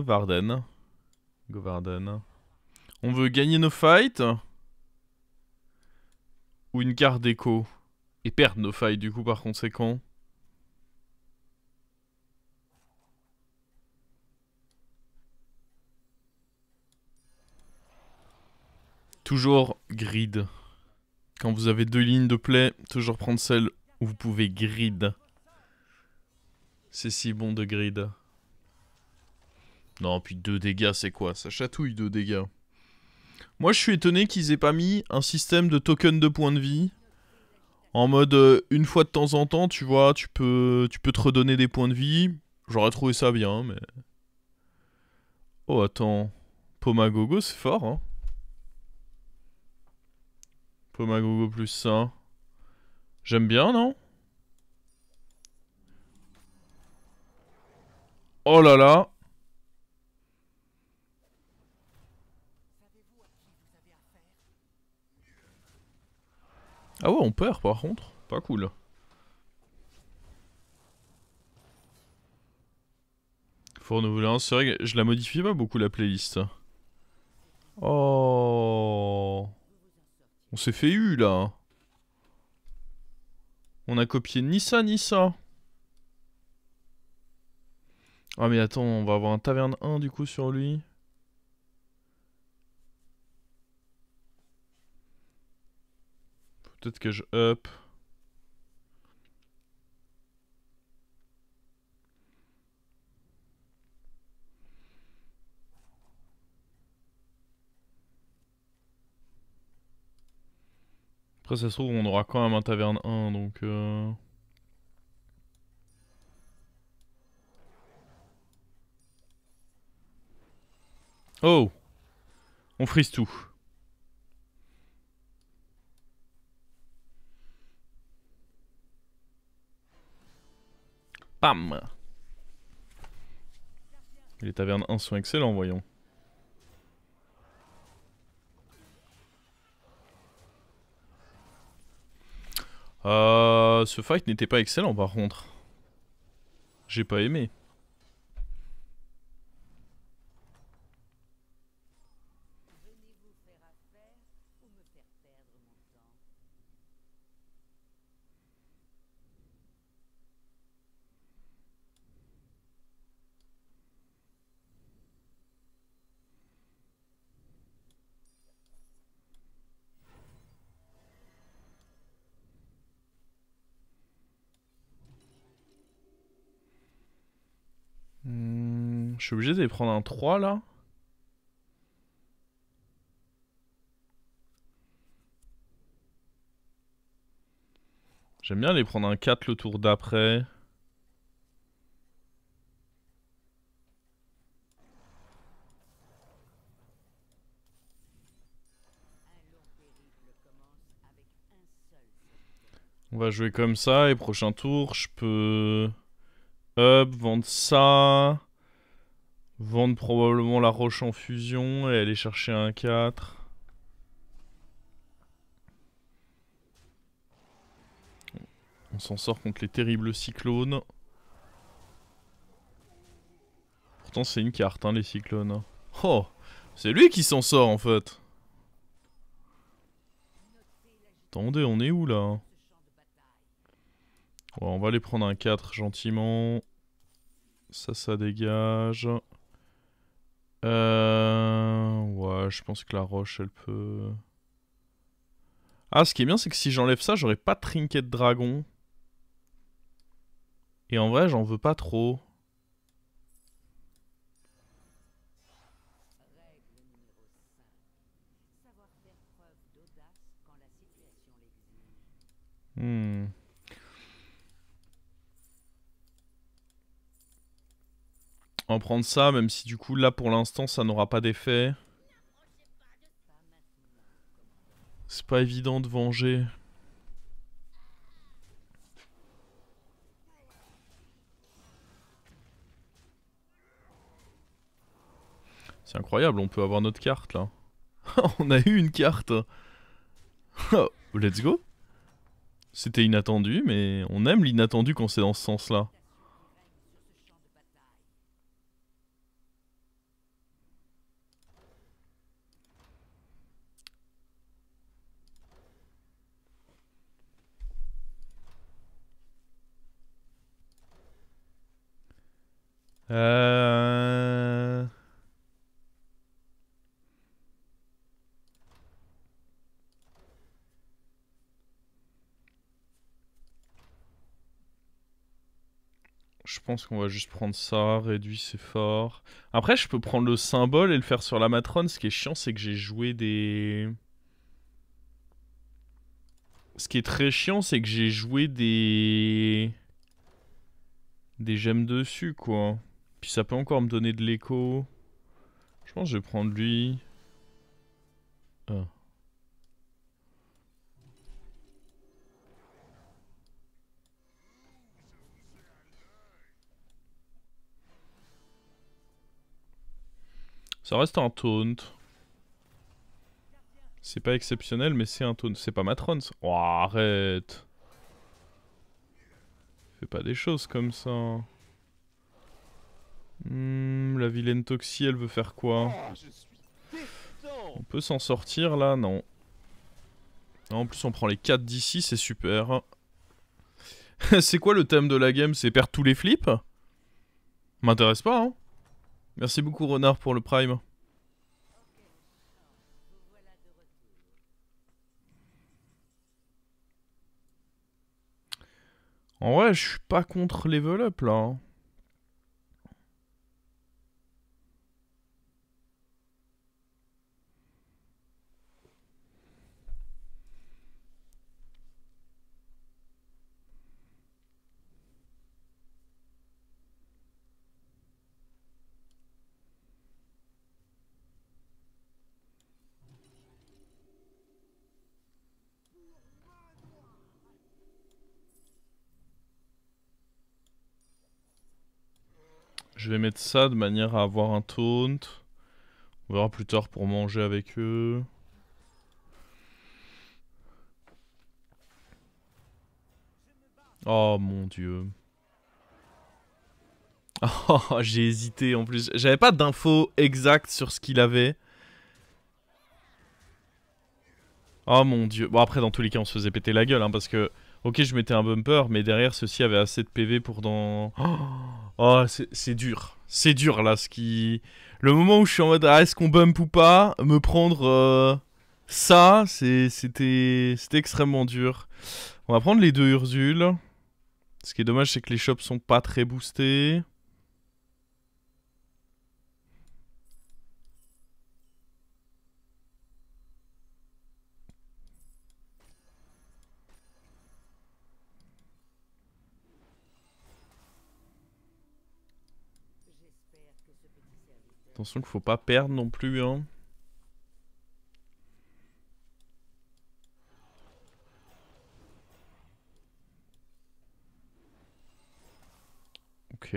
Varden. Go Varden. On veut gagner nos fights ou une carte d'écho et perdre nos fights du coup par conséquent. Toujours grid. Quand vous avez deux lignes de play, toujours prendre celle où vous pouvez grid. C'est si bon de grid. Non, puis 2 dégâts, c'est quoi? Ça chatouille 2 dégâts. Moi, je suis étonné qu'ils aient pas mis un système de token de points de vie. En mode, une fois de temps en temps, tu vois, tu peux te redonner des points de vie. J'aurais trouvé ça bien, mais... Oh, attends. Pomagogo, c'est fort, hein. Pomagogo plus ça. J'aime bien, non? Oh là là. Ah ouais, on perd par contre. Pas cool. Faut renouveler un. C'est vrai que je la modifie pas beaucoup la playlist. Oh. On s'est fait eu là. On a copié ni ça ni ça. Ah mais attends, on va avoir un taverne 1 du coup sur lui. Peut-être que je up. Après ça se trouve on aura quand même un taverne 1 donc Oh. On freeze tout. Pam. Les tavernes 1 sont excellents, voyons. Ce fight n'était pas excellent par contre. J'ai pas aimé. Je suis obligé d'aller prendre un 3 là. J'aime bien aller prendre un 4 le tour d'après. On va jouer comme ça et prochain tour je peux up, vendre ça. Vendre probablement la roche en fusion et aller chercher un 4. On s'en sort contre les terribles cyclones. Pourtant c'est une carte hein les cyclones. Oh, c'est lui qui s'en sort en fait. Attendez, on est où là? Ouais, on va aller prendre un 4 gentiment. Ça dégage. Ouais, je pense que la roche, elle peut... Ah, ce qui est bien, c'est que si j'enlève ça, j'aurai pas de trinket dragon. Et en vrai, j'en veux pas trop. On va prendre ça, même si du coup, là, pour l'instant, ça n'aura pas d'effet. C'est pas évident de venger. C'est incroyable, on peut avoir notre carte, là. On a eu une carte. Let's go. C'était inattendu, mais on aime l'inattendu quand c'est dans ce sens-là. Euh... Je pense qu'on va juste prendre ça, réduit c'est fort. Après je peux prendre le symbole et le faire sur la matrone. Ce qui est chiant c'est que j'ai joué des... Ce qui est très chiant c'est que j'ai joué des... Des gemmes dessus quoi. Puis ça peut encore me donner de l'écho. Je pense que je vais prendre lui. Ah. Ça reste un taunt. C'est pas exceptionnel, mais c'est un taunt. C'est pas Matron, ça. Oh, arrête. Fais pas des choses comme ça. La vilaine Toxie, elle veut faire quoi? On peut s'en sortir là? Non. Non. En plus, on prend les 4 d'ici, c'est super. C'est quoi le thème de la game? C'est perdre tous les flips? M'intéresse pas, hein. Merci beaucoup, Renard, pour le prime. En vrai, je suis pas contre level up là. Hein. Je vais mettre ça de manière à avoir un taunt. On verra plus tard pour manger avec eux. Oh mon dieu. Oh, j'ai hésité en plus. J'avais pas d'infos exactes sur ce qu'il avait. Oh mon dieu. Bon après dans tous les cas on se faisait péter la gueule hein, parce que... Ok je mettais un bumper mais derrière ceci avait assez de PV pour dans... Oh c'est dur. C'est dur là ce qui... Le moment où je suis en mode ah est-ce qu'on bump ou pas, me prendre ça c'était extrêmement dur. On va prendre les deux Ursule. Ce qui est dommage c'est que les shops sont pas très boostés. Attention qu'il faut pas perdre non plus hein. Ok.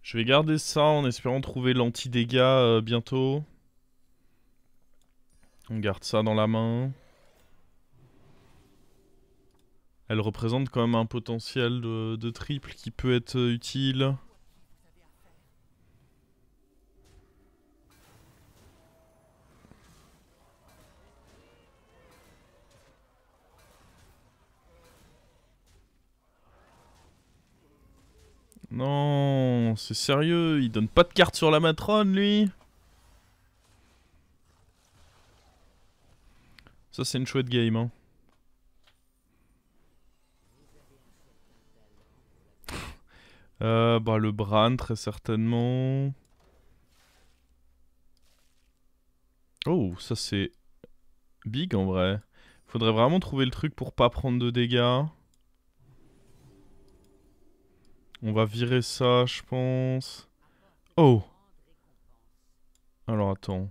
Je vais garder ça en espérant trouver l'anti-dégâts bientôt. On garde ça dans la main. Elle représente quand même un potentiel de triple qui peut être utile. Non, c'est sérieux, il donne pas de carte sur la matrone lui. Ça c'est une chouette game hein. Bah le Bran très certainement. Oh ça c'est big en vrai. Faudrait vraiment trouver le truc pour pas prendre de dégâts. On va virer ça je pense. Oh. Alors attends.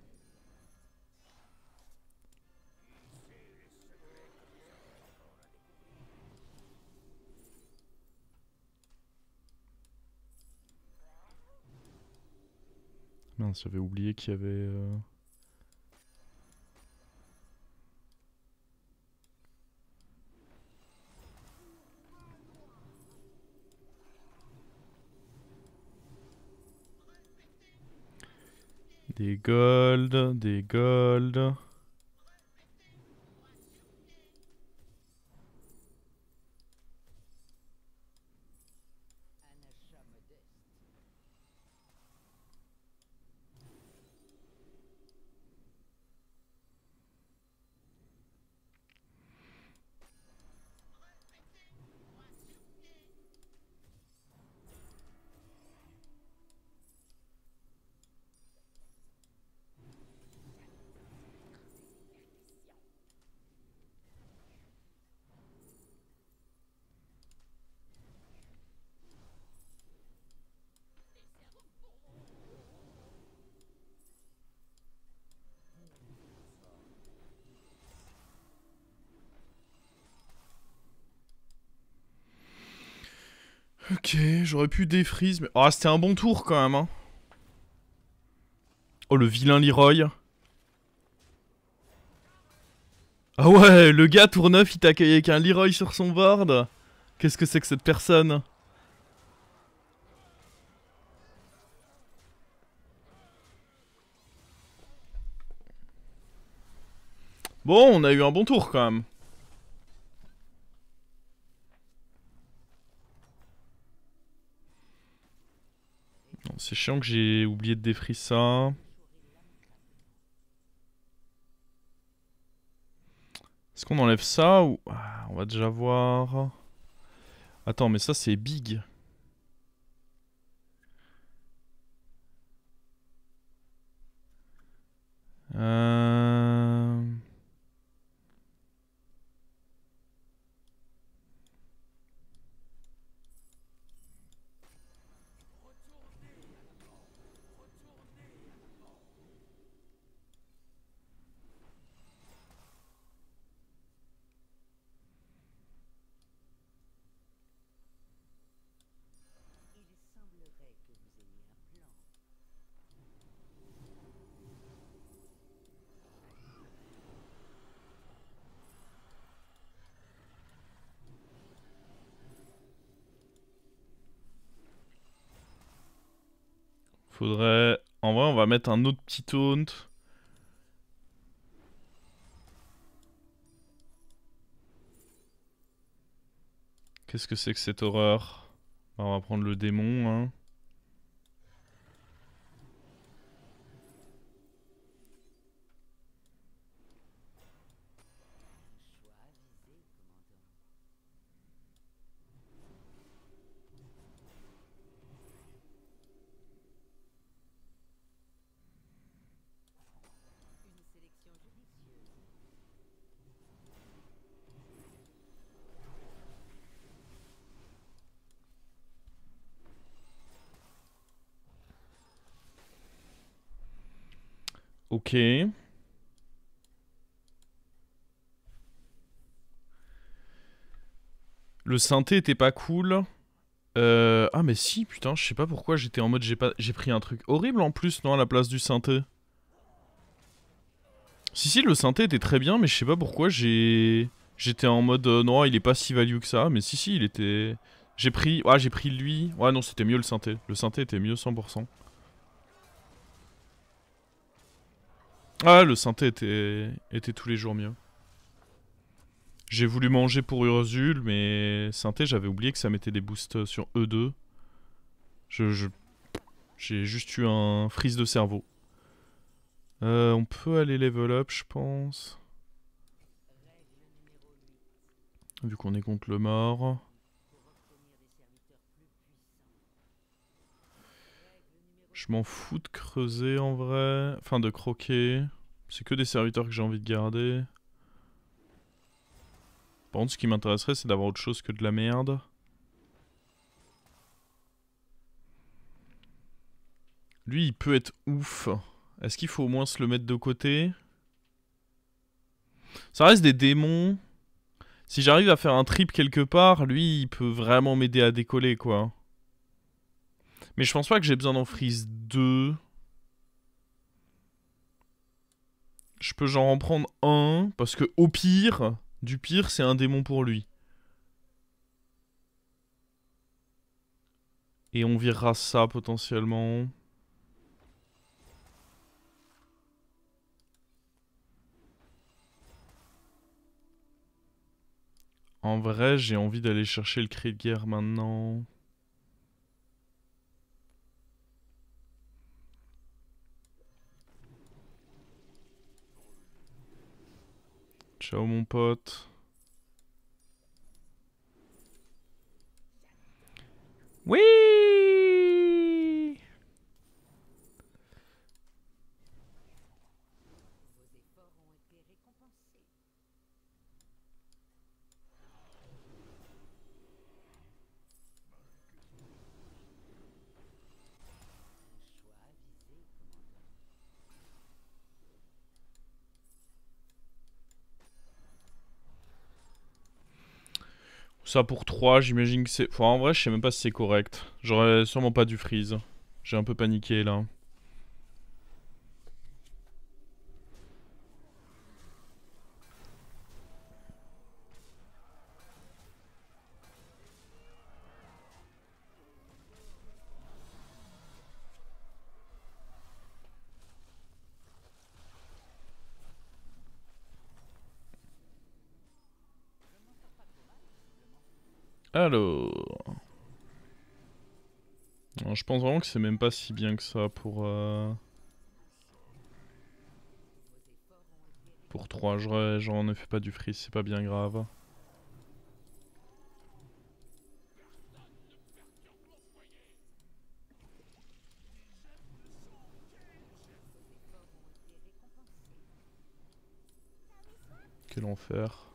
Mince, j'avais oublié qu'il y avait... Des gold, des gold. Ok, j'aurais pu défreeze, mais... Oh, c'était un bon tour, quand même, hein. Oh, le vilain Leroy. Ah ouais, le gars tour 9, il t'accueille avec un Leroy sur son board. Qu'est-ce que c'est que cette personne? Bon, on a eu un bon tour, quand même. C'est chiant que j'ai oublié de défreeze ça. Est-ce qu'on enlève ça ou... Ah, on va déjà voir... Attends, mais ça c'est big. Euh... Faudrait... En vrai, on va mettre un autre petit taunt. Qu'est-ce que c'est que cette horreur? On va prendre le démon, hein. Ok. Le synthé était pas cool. Ah mais si, putain, je sais pas pourquoi j'étais en mode j'ai pris un truc horrible en plus, non, à la place du synthé. Si, le synthé était très bien, mais je sais pas pourquoi j'étais en mode non, il est pas si value que ça, mais si, il était... j'ai pris lui. Ouais, non, c'était mieux le synthé. Le synthé était mieux 100%. Ah, le synthé était tous les jours mieux. J'ai voulu manger pour Urzul, mais synthé, j'avais oublié que ça mettait des boosts sur E2. J'ai juste eu un freeze de cerveau. On peut aller level up, je pense. Vu qu'on est contre le mort. Je m'en fous de creuser en vrai. Enfin, de croquer. C'est que des serviteurs que j'ai envie de garder. Par contre, ce qui m'intéresserait, c'est d'avoir autre chose que de la merde. Lui, il peut être ouf. Est-ce qu'il faut au moins se le mettre de côté? Ça reste des démons. Si j'arrive à faire un trip quelque part, lui, il peut vraiment m'aider à décoller, quoi. Mais je pense pas que j'ai besoin d'en freeze 2. Je peux genre en prendre un, parce que au pire, du pire, c'est un démon pour lui. Et on virera ça potentiellement. En vrai, j'ai envie d'aller chercher le cri de guerre maintenant. Ciao mon pote. Oui! Ça pour 3, j'imagine que c'est... Enfin, en vrai, je sais même pas si c'est correct. J'aurais sûrement pas dû freeze. J'ai un peu paniqué, là. Alors... Non, je pense vraiment que c'est même pas si bien que ça pour... Pour 3, j'en ne fais pas du freeze, c'est pas bien grave. Quel enfer.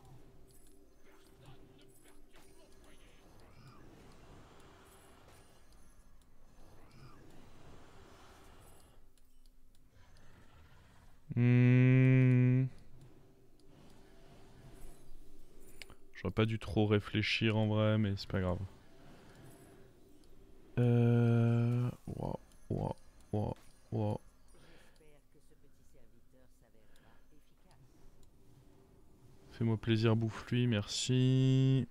J'aurais pas dû trop réfléchir en vrai, mais c'est pas grave. Ouah, ouah, ouah, ouah. Fais-moi plaisir, bouffe-lui, merci.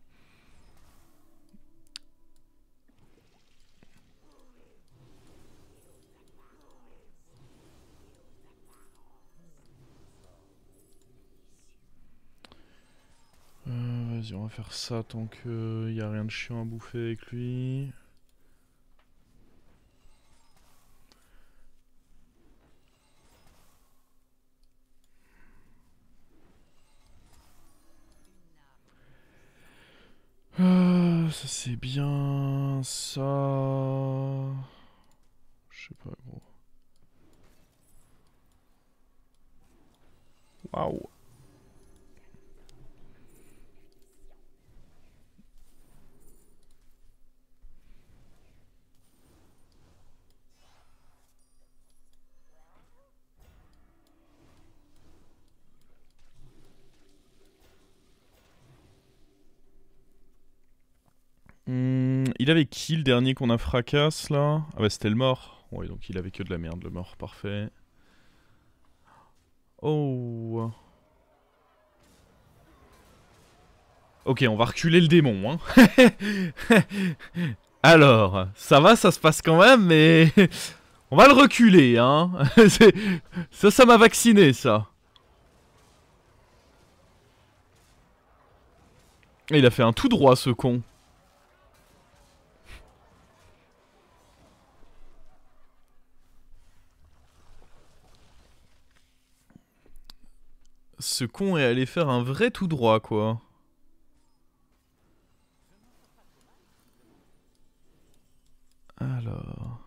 Vas-y, on va faire ça tant qu'il y a rien de chiant à bouffer avec lui. Ça c'est bien, ça... Je sais pas gros. Waouh. Il avait qui le dernier qu'on a fracasse là? Ah bah c'était le mort. Ouais donc il avait que de la merde le mort, parfait. Oh. Ok, on va reculer le démon, hein. Alors, ça va, ça se passe quand même, mais... On va le reculer, hein. Ça m'a vacciné, ça. Et il a fait un tout droit, ce con. Ce con est allé faire un vrai tout droit, quoi. Alors...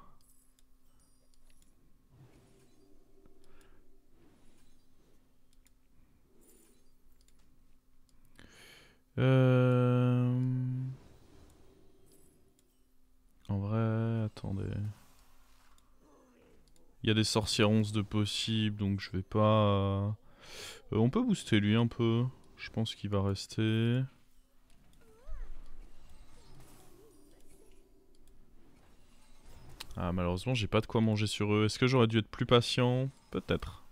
En vrai, attendez. Il y a des sorcières 11 de possible, donc je vais pas... on peut booster lui un peu. Je pense qu'il va rester. Ah, malheureusement, j'ai pas de quoi manger sur eux. Est-ce que j'aurais dû être plus patient? Peut-être.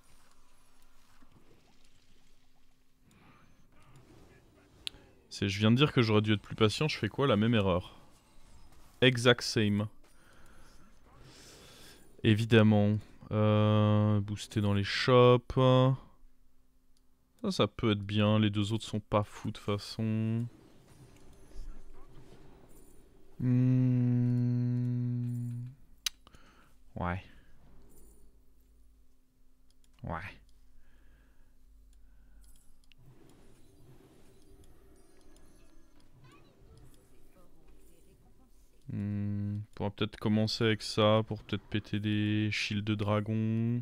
Je viens de dire que j'aurais dû être plus patient, je fais quoi? La même erreur. Exact same. Évidemment. Booster dans les shops. Ça peut être bien. Les deux autres sont pas fous de toute façon. Hmm. Ouais. Ouais. On pourra peut-être commencer avec ça pour peut-être péter des shields de dragon.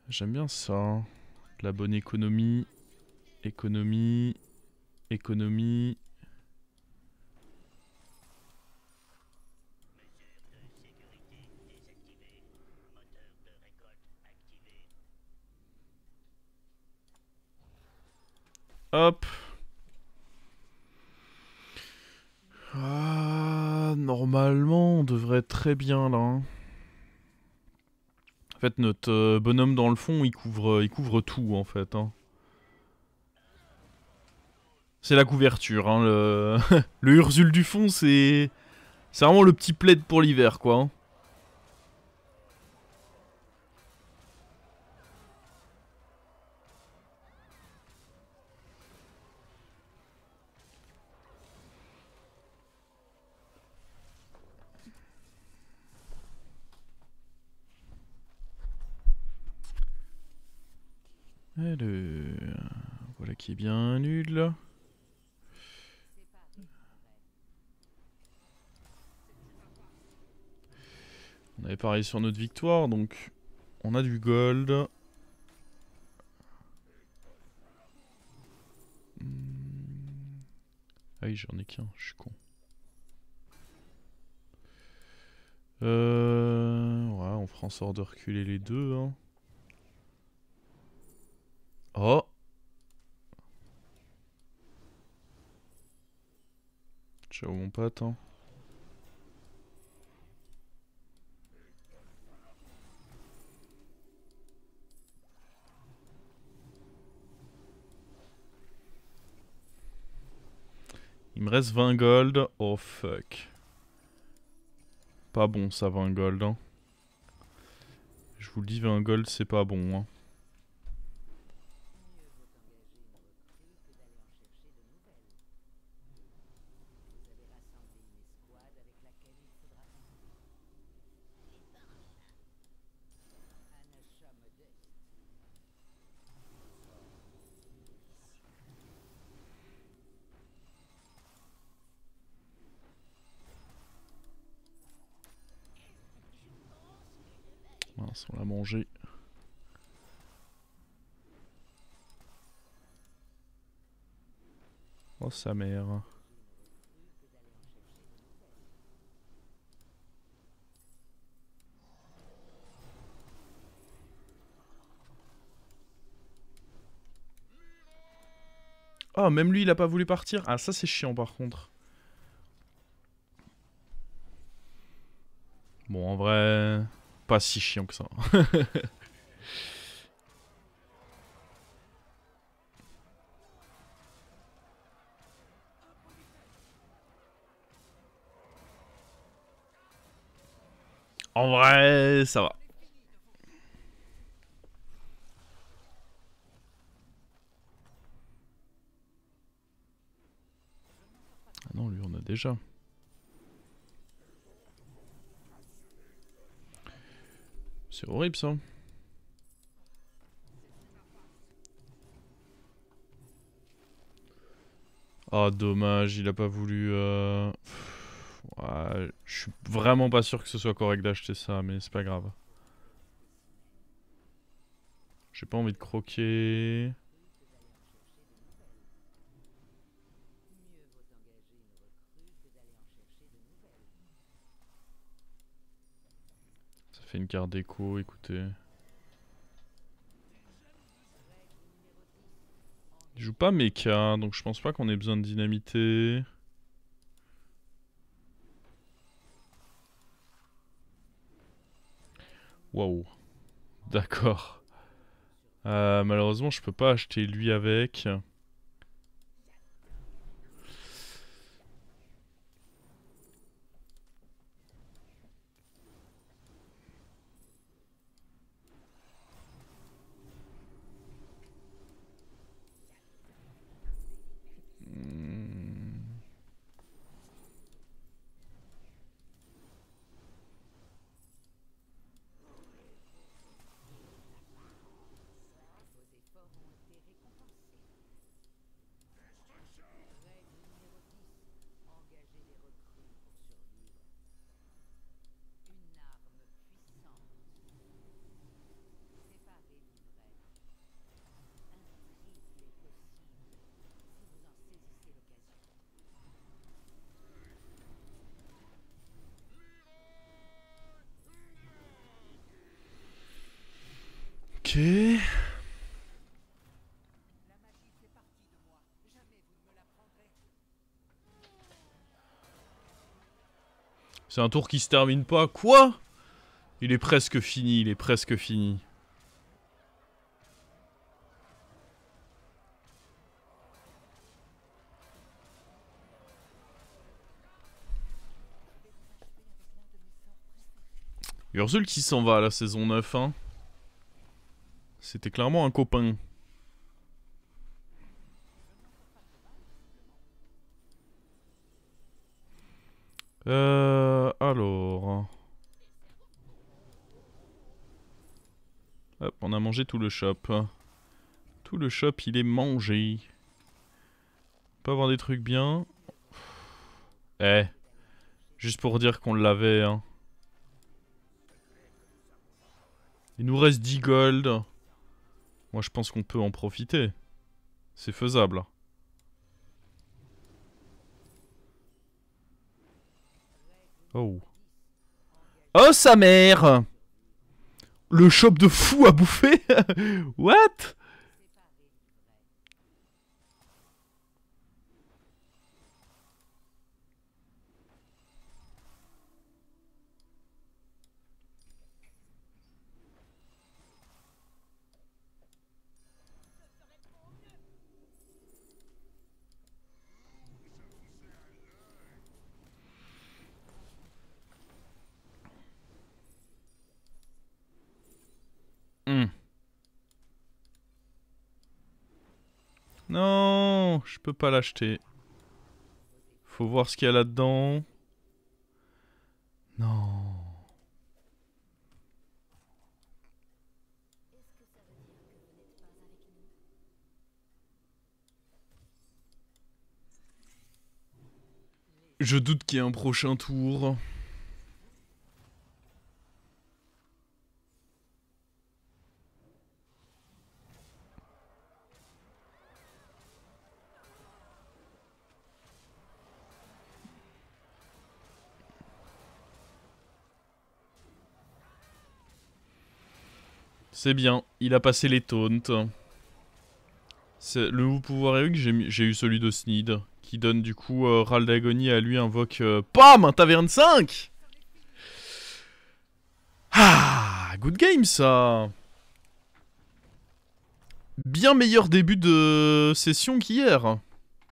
J'aime bien ça. De la bonne économie. Économie. Économie. Hop. Ah, normalement, on devrait être très bien là. En fait, notre bonhomme dans le fond, il couvre tout en fait. Hein. C'est la couverture. Hein, le Ursule du fond, c'est vraiment le petit plaid pour l'hiver, quoi. Hein. Voilà qui est bien nul là. On avait parié sur notre victoire, donc on a du gold. Ah oui, j'en ai qu'un, je suis con. Ouais, on fera en sorte de reculer les deux. Hein. Oh! Ciao mon pote. Hein. Il me reste 20 gold. Oh fuck. Pas bon ça, 20 gold. Hein. Je vous le dis, 20 gold c'est pas bon. Hein. Mince, on l'a mangé. Oh sa mère. Oh, même lui il a pas voulu partir. Ah ça c'est chiant par contre. Bon en vrai, pas si chiant que ça. En vrai, ça va. Ah non, lui on a déjà. C'est horrible ça. Ah dommage, il a pas voulu... Ouais, je suis vraiment pas sûr que ce soit correct d'acheter ça, mais c'est pas grave. J'ai pas envie de croquer. Ça fait une carte d'écho, écoutez. Il joue pas mecha, donc je pense pas qu'on ait besoin de dynamiter. Waouh. D'accord. Malheureusement, je peux pas acheter lui avec. Ok. C'est un tour qui se termine pas. Quoi? Il est presque fini, il est presque fini. Urzul qui s'en va à la saison 9, hein. C'était clairement un copain. Alors... Hop, on a mangé tout le shop. Tout le shop, il est mangé. On peut avoir des trucs bien. Eh. Juste pour dire qu'on l'avait, hein. Il nous reste 10 gold. Moi, je pense qu'on peut en profiter. C'est faisable. Oh. Oh, sa mère! Le shop de fou à bouffer. What? Non, je peux pas l'acheter. Faut voir ce qu'il y a là-dedans. Non. Je doute qu'il y ait un prochain tour. C'est bien, il a passé les taunts. Le nouveau pouvoir est que j'ai eu celui de Sneed, qui donne du coup Râle d'Agonie à lui invoque... PAM! Un taverne 5! Ah! Good game ça! Bien meilleur début de session qu'hier.